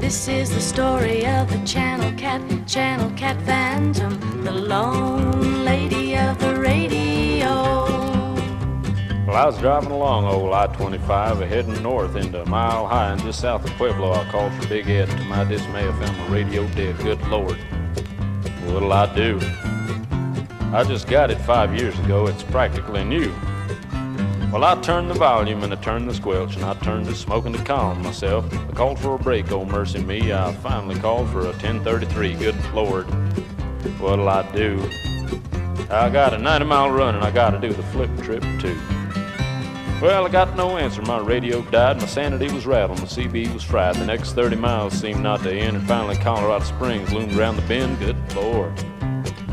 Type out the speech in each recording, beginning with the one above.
This is the story of the Channel Cat Phantom, the lone lady of the radio. Well, I was driving along old I-25, heading north into Mile High, and just south of Pueblo, I called for Big Ed. To my dismay, I found my radio dead. Good Lord. What'll I do? I just got it 5 years ago. It's practically new. Well, I turned the volume and I turned the squelch and I turned the smoking to calm myself. I called for a break, oh mercy me. I finally called for a 1033. Good Lord. What'll I do? I got a 90-mile run and I gotta do the flip trip too. Well, I got no answer. My radio died, my sanity was rattled, my CB was fried. The next 30 miles seemed not to end, and finally Colorado Springs loomed around the bend. Good Lord.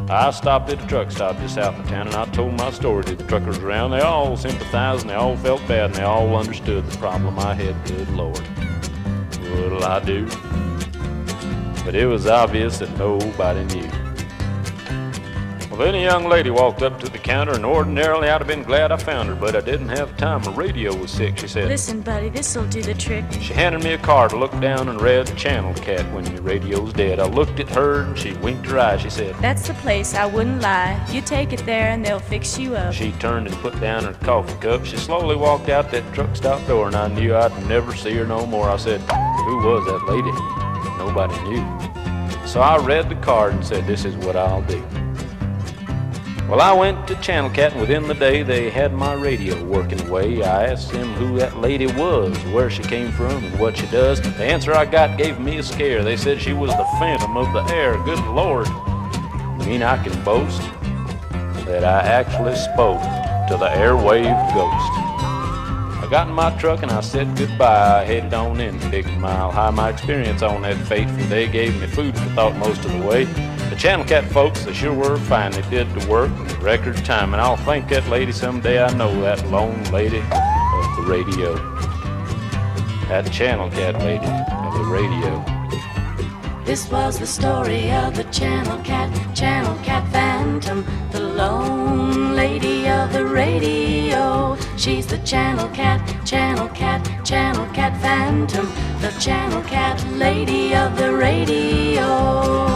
I stopped at a truck stop just south of town, and I told my story to the truckers around. They all sympathized, and they all felt bad, and they all understood the problem I had. Good Lord. What'll I do? But it was obvious that nobody knew. Well, then a young lady walked up to the counter, and ordinarily I'd have been glad I found her, but I didn't have time. My radio was sick, she said. Listen, buddy, this'll do the trick. She handed me a card to look down and read Channel Cat when your radio's dead. I looked at her and she winked her eye. She said, That's the place, I wouldn't lie. You take it there and they'll fix you up. She turned and put down her coffee cup. She slowly walked out that truck stop door, and I knew I'd never see her no more. I said, Who was that lady? Nobody knew. So I read the card and said, This is what I'll do. Well, I went to Channel Cat, and within the day they had my radio working away. I asked them who that lady was, where she came from, and what she does. The answer I got gave me a scare. They said she was the phantom of the air. Good Lord. I mean, I can boast that I actually spoke to the airwave ghost. I got in my truck and I said goodbye. I headed on in Big Mile High. My experience on that fateful day gave me food for thought most of the way. The Channel Cat folks, they sure were fine. They did the work in record time, and I'll thank that lady someday. I know that lone lady of the radio. That Channel Cat lady of the radio. This was the story of the Channel Cat Phantom, the lone lady of the radio. She's the Channel Cat Phantom, the Channel Cat lady of the radio.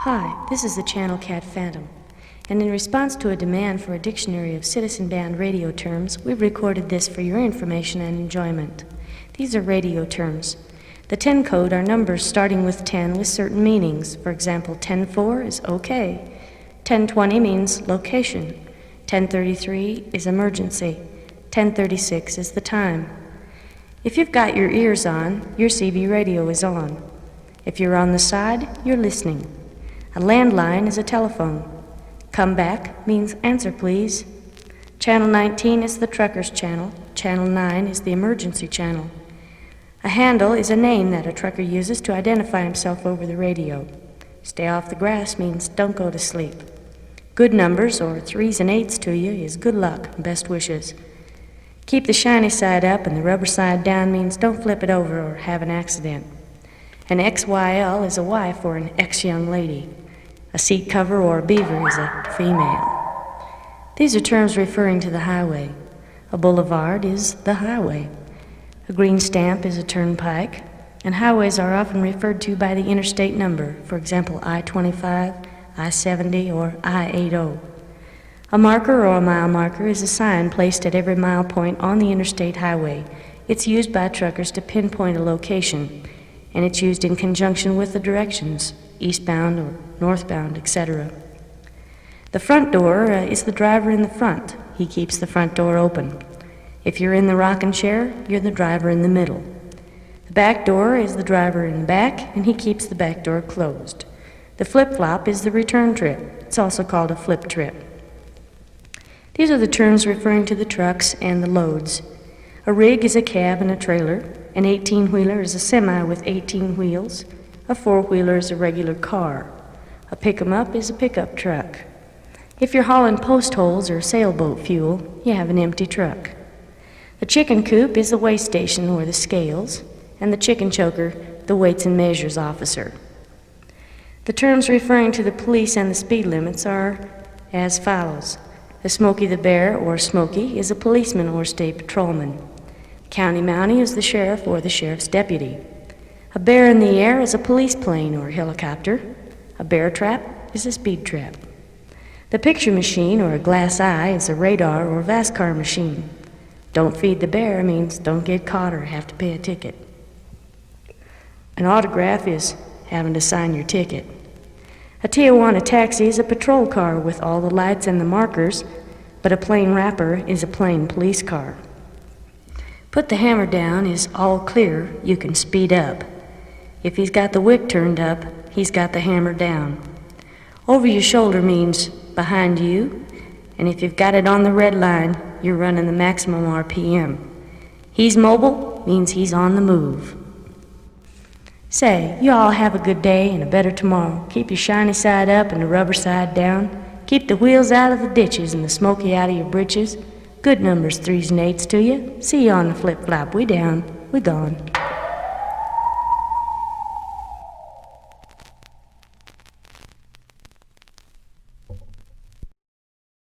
Hi, this is the Channel Cat Phantom, and in response to a demand for a dictionary of citizen band radio terms, we've recorded this for your information and enjoyment. These are radio terms. The 10 code are numbers starting with 10 with certain meanings. For example, 10-4 is okay. 1020 means location. 1033 is emergency. 1036 is the time. If you've got your ears on, your CB radio is on. If you're on the side, you're listening. A landline is a telephone. Come back means answer please. Channel 19 is the trucker's channel. Channel 9 is the emergency channel. A handle is a name that a trucker uses to identify himself over the radio. Stay off the grass means don't go to sleep. Good numbers, or 3s and 8s to you, is good luck and best wishes. Keep the shiny side up and the rubber side down means don't flip it over or have an accident. An XYL is a wife or an ex-young lady. A seat cover or a beaver is a female. These are terms referring to the highway. A boulevard is the highway. A green stamp is a turnpike, and highways are often referred to by the interstate number, for example, I-25, I-70, or I-80. A marker or a mile marker is a sign placed at every mile point on the interstate highway. It's used by truckers to pinpoint a location, and it's used in conjunction with the directions, eastbound or northbound, etc. The front door is the driver in the front. He keeps the front door open. If you're in the rocking chair, you're the driver in the middle. The back door is the driver in the back, and he keeps the back door closed. The flip-flop is the return trip. It's also called a flip trip. These are the terms referring to the trucks and the loads. A rig is a cab and a trailer. An 18-wheeler is a semi with 18 wheels. A 4-wheeler is a regular car. A pick-em-up is a pickup truck. If you're hauling post holes or sailboat fuel, you have an empty truck. A chicken coop is the weigh station or the scales, and the chicken choker, the weights and measures officer. The terms referring to the police and the speed limits are as follows. A Smokey the Bear, or Smokey, is a policeman or state patrolman. County Mountie is the sheriff or the sheriff's deputy. A bear in the air is a police plane or helicopter. A bear trap is a speed trap. The picture machine or a glass eye is a radar or VASCAR machine. Don't feed the bear means don't get caught or have to pay a ticket. An autograph is having to sign your ticket. A Tijuana taxi is a patrol car with all the lights and the markers, but a plain wrapper is a plain police car. Put the hammer down is all clear, you can speed up. If he's got the wick turned up, he's got the hammer down. Over your shoulder means behind you, and if you've got it on the red line, you're running the maximum RPM. He's mobile means he's on the move. Say, you all have a good day and a better tomorrow. Keep your shiny side up and the rubber side down. Keep the wheels out of the ditches and the smoky out of your britches. Good numbers, 3s and 8s to you. See you on the flip-flop. We down. We gone.